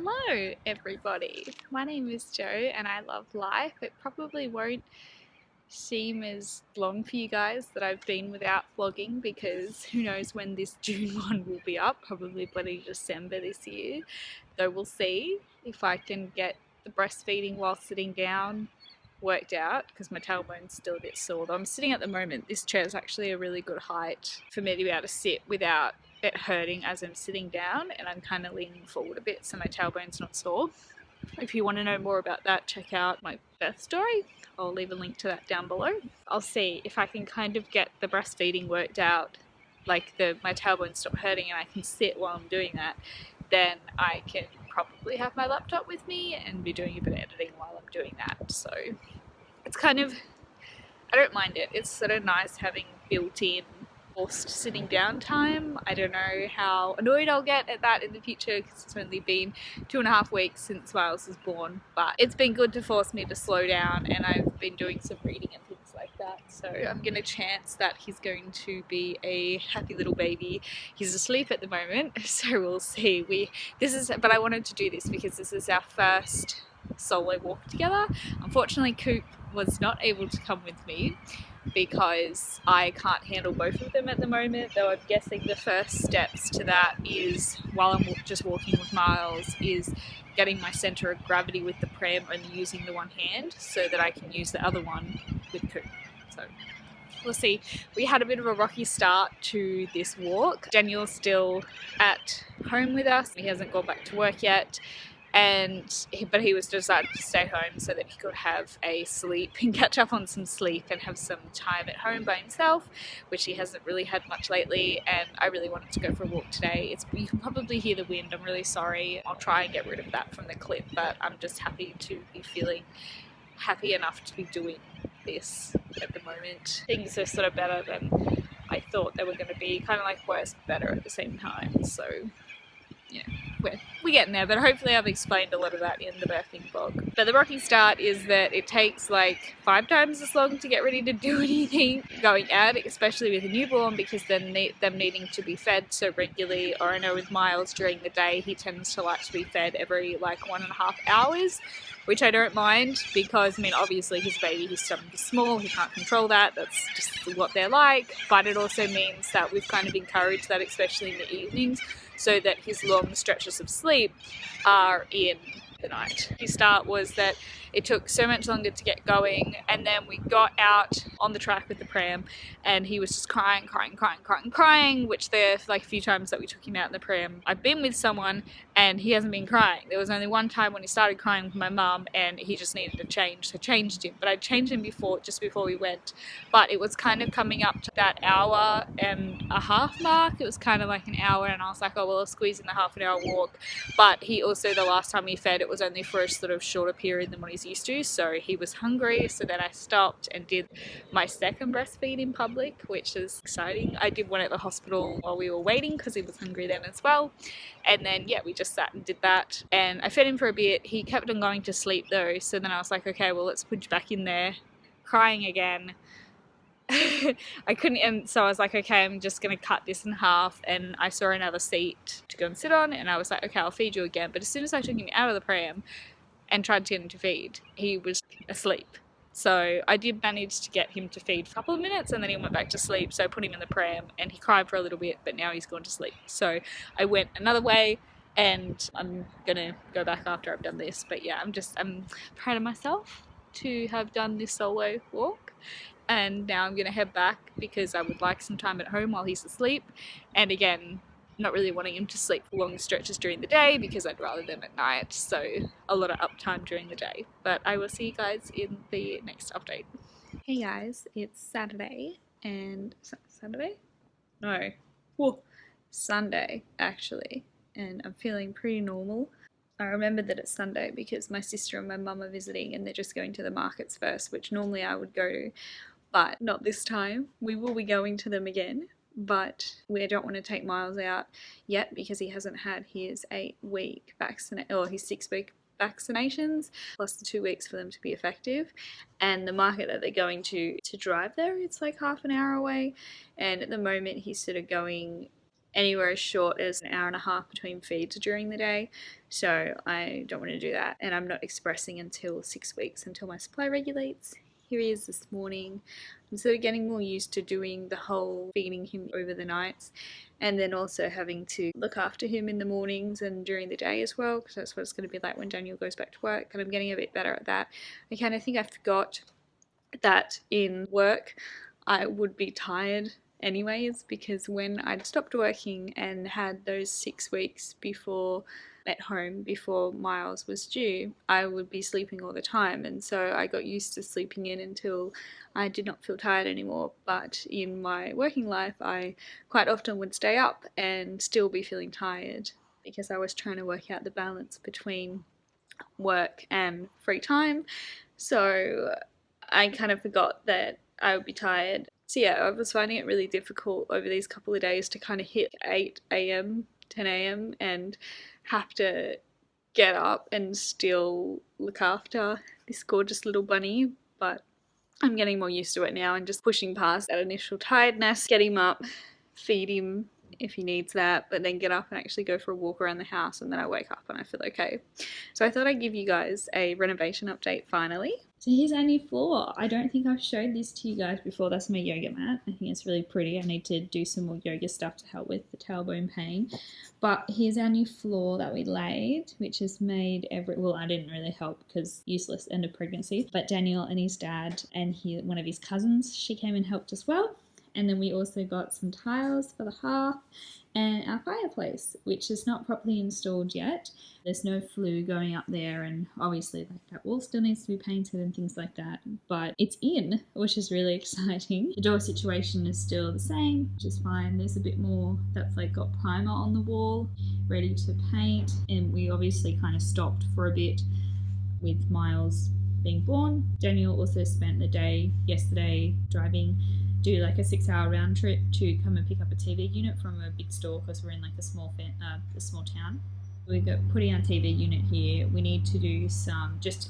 Hello everybody, my name is Jo and I love life. It probably won't seem as long for you guys that I've been without vlogging because who knows when this June one will be up, probably bloody December this year. Though we'll see if I can get the breastfeeding while sitting down worked out because my tailbone's still a bit sore. Though I'm sitting at the moment, this chair is actually a really good height for me to be able to sit without it hurting as I'm sitting down, and I'm kind of leaning forward a bit so my tailbone's not sore. If you want to know more about that, check out my birth story. I'll leave a link to that down below. I'll see if I can kind of get the breastfeeding worked out, like my tailbone stop hurting and I can sit while I'm doing that, then I can probably have my laptop with me and be doing a bit of editing while I'm doing that. So it's kind of, I don't mind it. It's sort of nice having built-in forced sitting down time. I don't know how annoyed I'll get at that in the future because it's only been 2.5 weeks since Miles was born, but it's been good to force me to slow down, and I've been doing some reading and things like that. So I'm gonna chance that he's going to be a happy little baby. He's asleep at the moment, so we'll see. But I wanted to do this because this is our first solo walk together. Unfortunately, Coop was not able to come with me because I can't handle both of them at the moment, though I'm guessing the first steps to that is, while I'm just walking with Miles, is getting my centre of gravity with the pram, only using the one hand so that I can use the other one with Coop. So we'll see. We had a bit of a rocky start to this walk. Daniel's still at home with us. He hasn't gone back to work yet. But he was decided to stay home so that he could have a sleep and catch up on some sleep and have some time at home by himself, which he hasn't really had much lately. And I really wanted to go for a walk today. You can probably hear the wind. I'm really sorry. I'll try and get rid of that from the clip, but I'm just happy to be feeling happy enough to be doing this at the moment. Things are sort of better than I thought they were going to be, kind of like worse, better at the same time. So yeah, we're getting there, but hopefully I've explained a lot of that in the birthing vlog. But the rocky start is that it takes like 5 times as long to get ready to do anything going out, especially with a newborn, because then them needing to be fed so regularly. Or I know with Miles during the day, he tends to like to be fed every like 1.5 hours, which I don't mind because, I mean, obviously his baby, his stomach is small, he can't control that, that's just what they're like. But it also means that we've kind of encouraged that, especially in the evenings, so that his long stretches of sleep are in the night. His start was that it took so much longer to get going, and then we got out on the track with the pram and he was just crying, which the like few times that we took him out in the pram, I've been with someone and he hasn't been crying. There was only one time when he started crying with my mum and he just needed a change, so changed him. But I changed him just before we went, but it was kind of coming up to that 1.5 hour mark. It was kind of like an hour, and I was like, oh well, I'll squeeze in the half an hour walk. But he also, the last time he fed, it was only for a sort of shorter period than what he's used to, so he was hungry. So then I stopped and did my second breastfeed in public, which is exciting. I did one at the hospital while we were waiting because he was hungry then as well. And then yeah, we just sat and did that, and I fed him for a bit. He kept on going to sleep though, so then I was like, okay, well, let's put you back in there. Crying again. I couldn't, and so I was like, okay, I'm just gonna cut this in half. And I saw another seat to go and sit on, and I was like, okay, I'll feed you again. But as soon as I took him out of the pram and tried to get him to feed, he was asleep. So I did manage to get him to feed for a couple of minutes, and then he went back to sleep. So I put him in the pram and he cried for a little bit, but now he's gone to sleep. So I went another way, and I'm gonna go back after I've done this. But yeah, I'm proud of myself to have done this solo walk. And now I'm gonna head back because I would like some time at home while he's asleep. And again, not really wanting him to sleep for long stretches during the day because I'd rather them at night, so a lot of uptime during the day. But I will see you guys in the next update. Hey guys, it's Saturday, and Saturday? No. Whoa. Sunday, actually, and I'm feeling pretty normal. I remember that it's Sunday because my sister and my mum are visiting and they're just going to the markets first, which normally I would go to, but not this time. We will be going to them again, but we don't want to take Miles out yet because he hasn't had his 8-week vaccination, or his 6-week vaccinations, plus the 2 weeks for them to be effective. And the market that they're going to drive there, it's like half an hour away, and at the moment he's sort of going anywhere as short as an hour and a half between feeds during the day. So I don't want to do that, and I'm not expressing until 6 weeks, until my supply regulates. Here he is this morning. I'm sort of getting more used to doing the whole feeding him over the nights, and then also having to look after him in the mornings and during the day as well, because that's what it's going to be like when Daniel goes back to work, and I'm getting a bit better at that. I kind of think I forgot that in work I would be tired anyways, because when I'd stopped working and had those 6 weeks before at home before Miles was due, I would be sleeping all the time, and so I got used to sleeping in until I did not feel tired anymore. But in my working life, I quite often would stay up and still be feeling tired, because I was trying to work out the balance between work and free time. So I kind of forgot that I would be tired. So yeah, I was finding it really difficult over these couple of days to kind of hit 8 a.m, 10 a.m, and have to get up and still look after this gorgeous little bunny. But I'm getting more used to it now and just pushing past that initial tiredness, get him up, feed him if he needs that, but then get up and actually go for a walk around the house, and then I wake up and I feel okay. So I thought I'd give you guys a renovation update finally. So here's our new floor. I don't think I've showed this to you guys before. That's my yoga mat. I think it's really pretty. I need to do some more yoga stuff to help with the tailbone pain. But here's our new floor that we laid, which has made well, I didn't really help because useless end of pregnancy. But Daniel and his dad and one of his cousins, she came and helped as well. And then we also got some tiles for the hearth and our fireplace, which is not properly installed yet. There's no flue going up there, and obviously like that wall still needs to be painted and things like that, but it's in, which is really exciting. The door situation is still the same, which is fine. There's a bit more that's like got primer on the wall ready to paint, and we obviously kind of stopped for a bit with Miles being born. Daniel also spent the day yesterday do like a 6-hour round trip to come and pick up a TV unit from a big store, because we're in like a small town. We're putting our TV unit here. We need to do some, just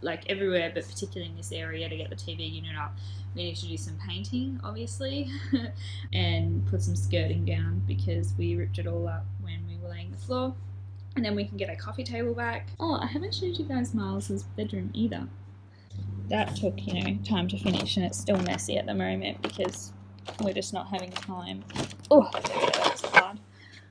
like everywhere, but particularly in this area, to get the TV unit up. We need to do some painting, obviously, and put some skirting down because we ripped it all up when we were laying the floor. And then we can get our coffee table back. Oh, I haven't showed you guys Miles's bedroom either. That took, time to finish, and it's still messy at the moment because we're just not having time. Oh, that was hard.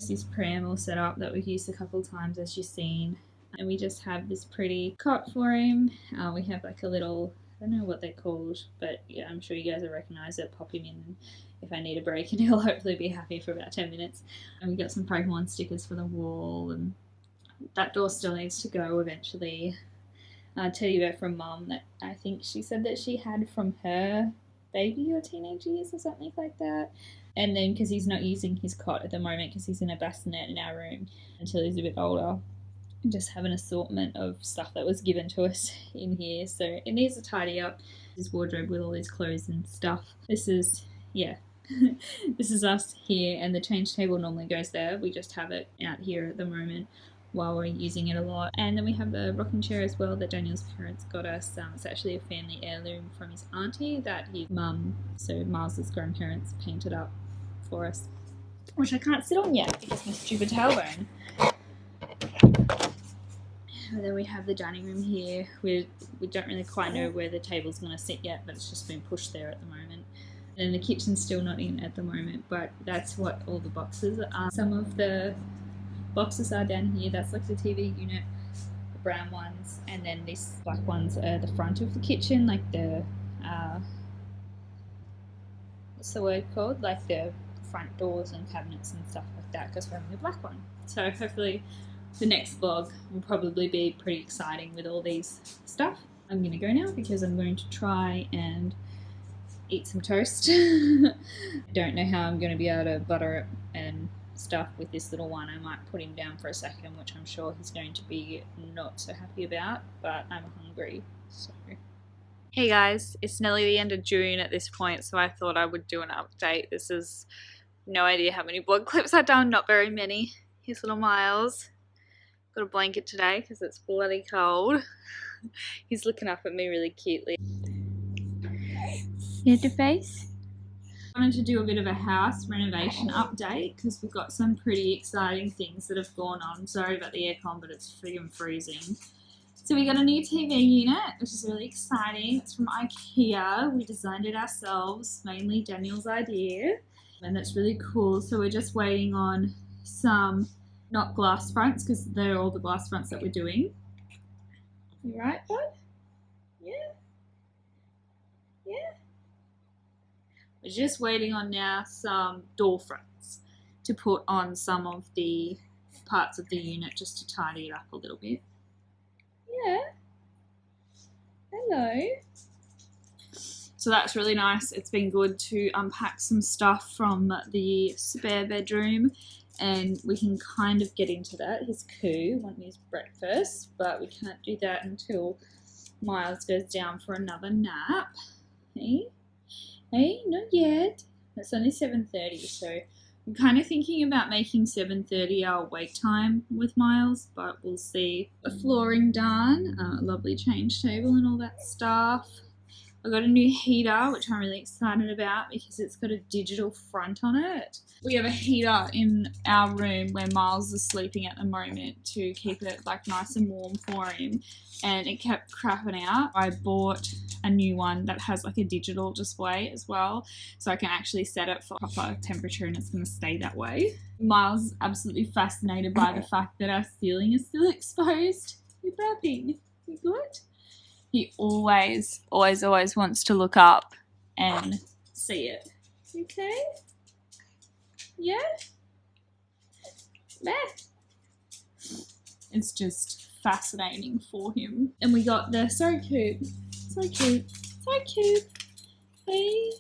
This pram all set up that we've used a couple of times, as you've seen, and we just have this pretty cot for him. We have like a little, I don't know what they're called, but yeah, I'm sure you guys will recognise it. Pop him in if I need a break, and he'll hopefully be happy for about 10 minutes. And we got some Pokemon stickers for the wall, and that door still needs to go eventually. Teddy bear from Mum that I think she said that she had from her baby or teenage years or something like that. And then because he's not using his cot at the moment because he's in a bassinet in our room until he's a bit older, just have an assortment of stuff that was given to us in here. So it needs to tidy up. His wardrobe with all his clothes and stuff. This is, yeah. This is us here, and the change table normally goes there. We just have it out here at the moment while we're using it a lot. And then we have a rocking chair as well that Daniel's parents got us. It's actually a family heirloom from his auntie that his mum, so Miles's grandparents, painted up for us, which I can't sit on yet because my stupid tailbone. And then we have the dining room here. We don't really quite know where the table's going to sit yet, but it's just been pushed there at the moment. And the kitchen's still not in at the moment, but that's what all the boxes are. Some of the boxes are down here. That's like the TV unit, the brown ones, and then these black ones are the front of the kitchen, like the what's the word called, like the front doors and cabinets and stuff like that, because we're having a black one. So hopefully the next vlog will probably be pretty exciting with all these stuff. I'm gonna go now because I'm going to try and eat some toast. I don't know how I'm going to be able to butter it and stuff with this little one. I might put him down for a second, which I'm sure he's going to be not so happy about, but I'm hungry, so. Hey guys, it's nearly the end of June at this point, so I thought I would do an update. This is no idea how many blog clips I've done, not very many. Here's little Miles. Got a blanket today because it's bloody cold. He's looking up at me really cutely. You have to face? I wanted to do a bit of a house renovation update because we've got some pretty exciting things that have gone on. Sorry about the aircon, but it's friggin' freezing. So we got a new TV unit, which is really exciting. It's from IKEA. We designed it ourselves, mainly Daniel's idea, and that's really cool. So we're just waiting on some, not glass fronts, because they're all the glass fronts that we're doing. You right, bud? Yeah. Yeah. We're just waiting on now some door fronts to put on some of the parts of the unit just to tidy it up a little bit. Yeah. Hello. So that's really nice. It's been good to unpack some stuff from the spare bedroom, and we can kind of get into that. His coo wanting his breakfast, but we can't do that until Miles goes down for another nap. Hey, not yet. It's only 7:30, so I'm kind of thinking about making 7:30 our wake time with Miles, but we'll see. The flooring done, lovely change table and all that stuff. I got a new heater, which I'm really excited about because it's got a digital front on it. We have a heater in our room where Miles is sleeping at the moment to keep it like nice and warm for him, and it kept crapping out. I bought a new one that has like a digital display as well, so I can actually set it for proper temperature and it's going to stay that way. Miles is absolutely fascinated by the fact that our ceiling is still exposed. You're babbing. You good? He always wants to look up and see it. Okay? Yeah? Meh. It's just fascinating for him. And we got the so cute. Hey.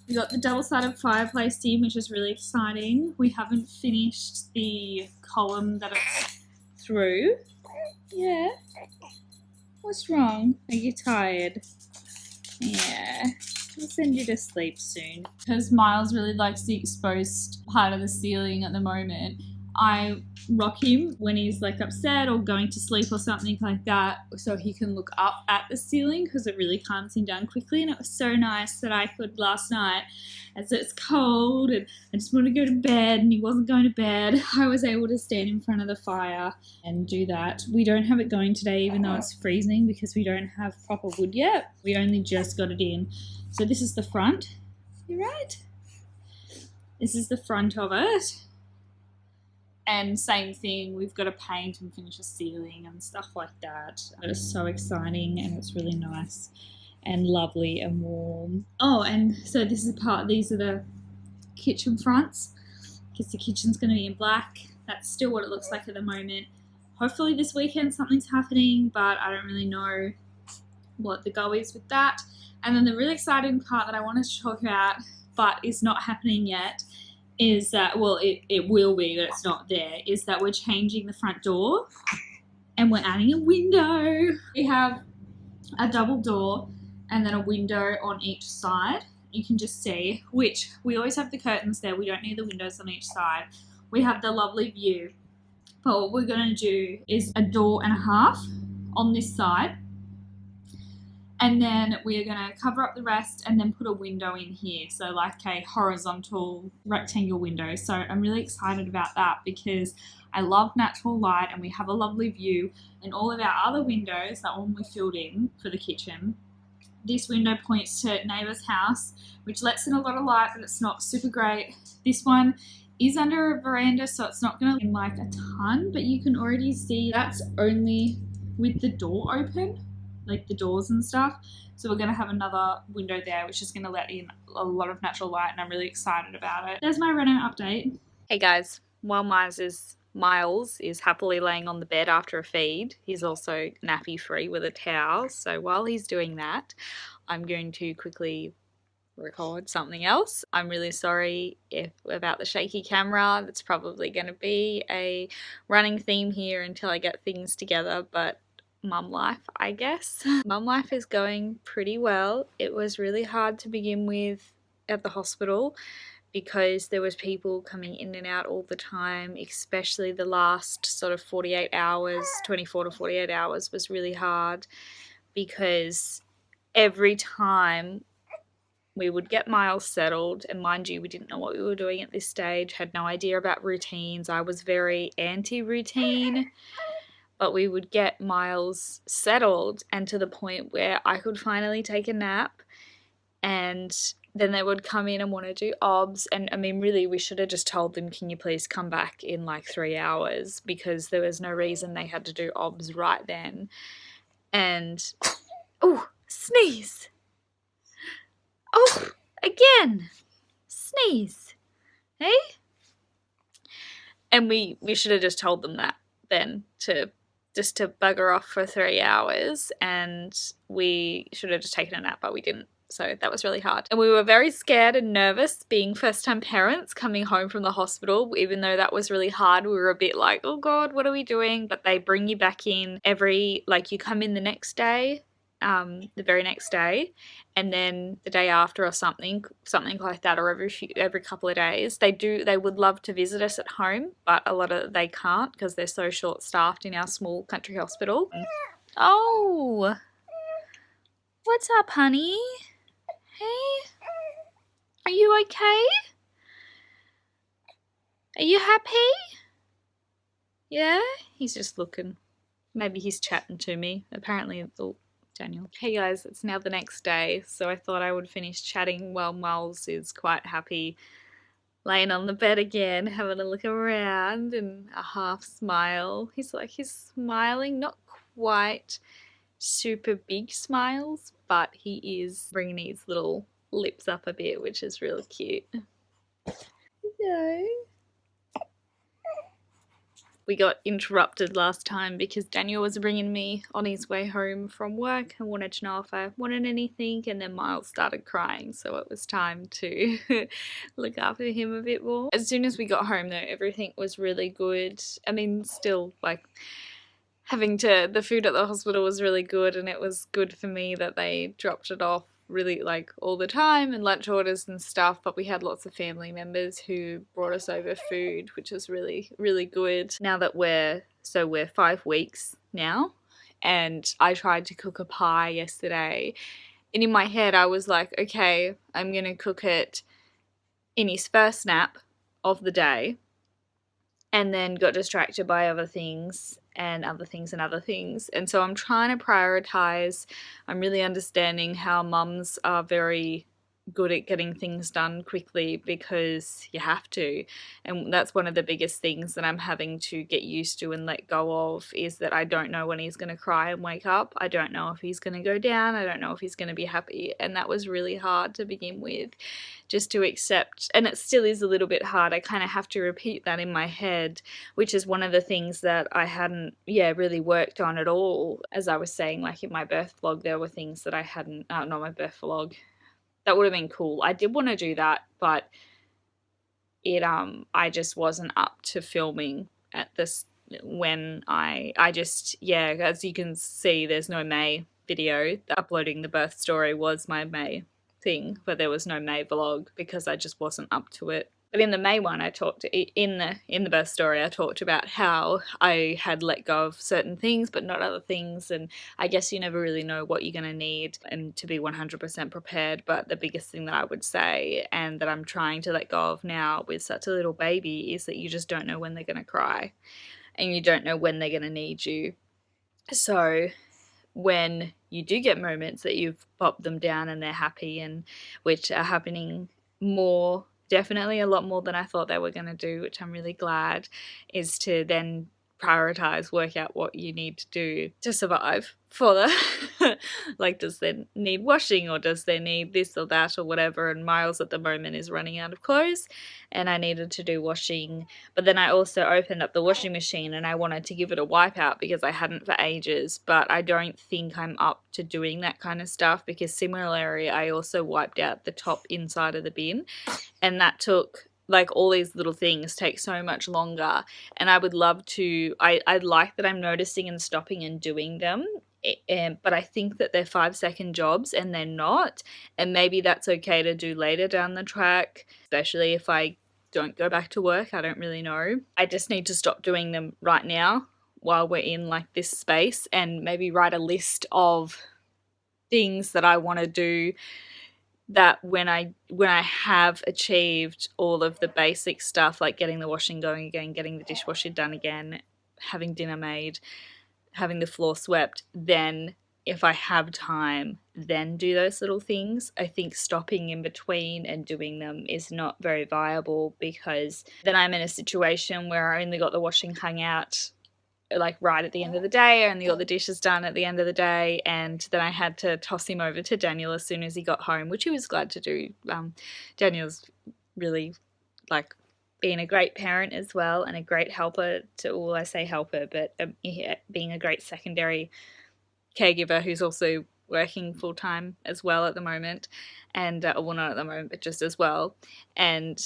We got the double-sided fireplace in, which is really exciting. We haven't finished the column that it's through. Yeah. What's wrong? Are you tired? Yeah. We'll send you to sleep soon. Because Miles really likes the exposed part of the ceiling at the moment, I rock him when he's like upset or going to sleep or something like that so he can look up at the ceiling because it really calms him down quickly. And it was so nice that I could last night, as it's cold and I just want to go to bed and he wasn't going to bed, I was able to stand in front of the fire and do that. We don't have it going today even though it's freezing because we don't have proper wood yet. We only just got it in. So this is the front. You're right. This is the front of it. And same thing, we've got to paint and finish a ceiling and stuff like that. It's so exciting and it's really nice and lovely and warm. Oh, and so this is these are the kitchen fronts because the kitchen's going to be in black. That's still what it looks like at the moment. Hopefully this weekend something's happening, but I don't really know what the go is with that. And then the really exciting part that I wanted to talk about, but is not happening yet, is that, well, it will be, but it's not there, is that we're changing the front door and we're adding a window. We have a double door and then a window on each side. You can just see, which we always have the curtains there. We don't need the windows on each side. We have the lovely view. But what we're going to do is a door and a half on this side. And then we're going to cover up the rest and then put a window in here. So like a horizontal rectangle window. So I'm really excited about that because I love natural light and we have a lovely view. And all of our other windows, that one we filled in for the kitchen, this window points to neighbour's house, which lets in a lot of light, but it's not super great. This one is under a veranda, so it's not going to like a ton, but you can already see that's only with the door open, like the doors and stuff. So we're going to have another window there, which is going to let in a lot of natural light, and I'm really excited about it. There's my reno update. Hey guys, while Miles is happily laying on the bed after a feed, he's also nappy free with a towel. So while he's doing that, I'm going to quickly record something else. I'm really sorry about the shaky camera. That's probably going to be a running theme here until I get things together, but mum life, I guess. Mum life is going pretty well. It was really hard to begin with at the hospital because there was people coming in and out all the time, especially the last sort of 48 hours, 24 to 48 hours was really hard because every time we would get Miles settled, and mind you, we didn't know what we were doing at this stage, had no idea about routines. I was very anti-routine, but we would get Miles settled and to the point where I could finally take a nap, and then they would come in and want to do obs. And I mean, really, we should have just told them, can you please come back in like 3 hours, because there was no reason they had to do obs right then. And oh, sneeze. Oh, again. Sneeze. Hey? And we should have just told them that then, to bugger off for 3 hours, and we should have just taken a nap, but we didn't. So that was really hard. And we were very scared and nervous being first-time parents coming home from the hospital. Even though that was really hard, we were a bit like, oh God, what are we doing? But they bring you back in you come in the next day, the very next day, and then the day after or something like that, or every couple of days. They would love to visit us at home, but they can't because they're so short-staffed in our small country hospital. Oh, what's up, honey? Hey, are you okay? Are you happy? Yeah? He's just looking. Maybe he's chatting to me. Apparently, oh, Daniel. Hey guys, it's now the next day, so I thought I would finish chatting while Miles is quite happy laying on the bed again, having a look around and a half smile. He's smiling, not quite super big smiles, but he is bringing his little lips up a bit, which is really cute. No. We got interrupted last time because Daniel was bringing me on his way home from work and wanted to know if I wanted anything, and then Miles started crying, so it was time to look after him a bit more. As soon as we got home though, everything was really good. I mean, still the food at the hospital was really good, and it was good for me that they dropped it off really all the time, and lunch orders and stuff, but we had lots of family members who brought us over food, which was really, really good. Now that we're 5 weeks now, and I tried to cook a pie yesterday, and in my head I was like, okay, I'm gonna cook it in his first nap of the day, and then got distracted by other things and other things and other things. And so I'm trying to prioritize. I'm really understanding how mums are very good at getting things done quickly because you have to. And that's one of the biggest things that I'm having to get used to and let go of, is that I don't know when he's going to cry and wake up. I don't know if he's going to go down. I don't know if he's going to be happy. And that was really hard to begin with, just to accept. And it still is a little bit hard. I kind of have to repeat that in my head, which is one of the things that I hadn't really worked on at all. As I was saying, like in my birth vlog, there were things that I hadn't, not my birth vlog, that would have been cool. I did want to do that, but I just wasn't up to filming at this when I just, as you can see, there's no May video. Uploading the birth story was my May thing, but there was no May vlog because I just wasn't up to it. But in the May one, I talked in the birth story, I talked about how I had let go of certain things but not other things, and I guess you never really know what you're going to need and to be 100% prepared. But the biggest thing that I would say, and that I'm trying to let go of now with such a little baby, is that you just don't know when they're going to cry, and you don't know when they're going to need you. So when you do get moments that you've popped them down and they're happy, and which are happening more, definitely a lot more than I thought they were going to do, which I'm really glad, is to then prioritize, work out what you need to do to survive for the like, does they need washing, or does they need this or that or whatever. And Miles at the moment is running out of clothes and I needed to do washing, but then I also opened up the washing machine and I wanted to give it a wipe out because I hadn't for ages, but I don't think I'm up to doing that kind of stuff, because similarly I also wiped out the top inside of the bin, and that took, like, all these little things take so much longer, and I would love to, I like that I'm noticing and stopping and doing them, but I think that they're 5-second jobs and they're not, and maybe that's okay to do later down the track, especially if I don't go back to work. I don't really know. I just need to stop doing them right now while we're in like this space, and maybe write a list of things that I want to do that when I have achieved all of the basic stuff, like getting the washing going again, getting the dishwasher done again, having dinner made, having the floor swept, then if I have time, then do those little things. I think stopping in between and doing them is not very viable, because then I'm in a situation where I only got the washing hung out like right at the end of the day, I only got the dishes done at the end of the day, and then I had to toss him over to Daniel as soon as he got home, which he was glad to do. Daniel's really like being a great parent as well, and a great helper to, well, I say helper, but being a great secondary caregiver who's also working full-time as well at the moment, and well, not at the moment, but just as well. And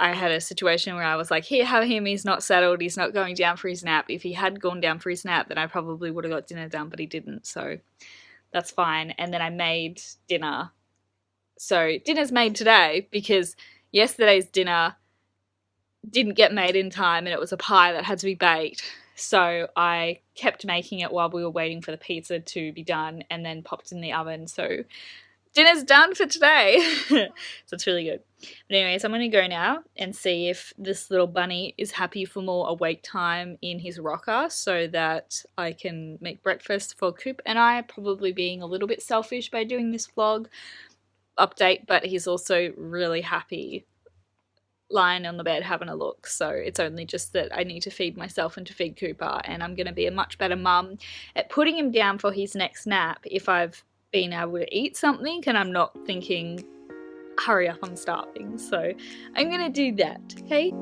I had a situation where I was like, here, have him, he's not settled, he's not going down for his nap. If he had gone down for his nap, then I probably would have got dinner done, but he didn't, so that's fine. And then I made dinner. So dinner's made today because yesterday's dinner didn't get made in time, and it was a pie that had to be baked. So I kept making it while we were waiting for the pizza to be done, and then popped in the oven. So dinner's done for today. So it's really good. But anyways, I'm going to go now and see if this little bunny is happy for more awake time in his rocker, so that I can make breakfast for Coop and I, probably being a little bit selfish by doing this vlog update, but he's also really happy lying on the bed having a look. So it's only just that I need to feed myself and to feed Cooper, and I'm going to be a much better mum at putting him down for his next nap if I've been able to eat something and I'm not thinking, hurry up, I'm starving. So I'm going to do that, okay?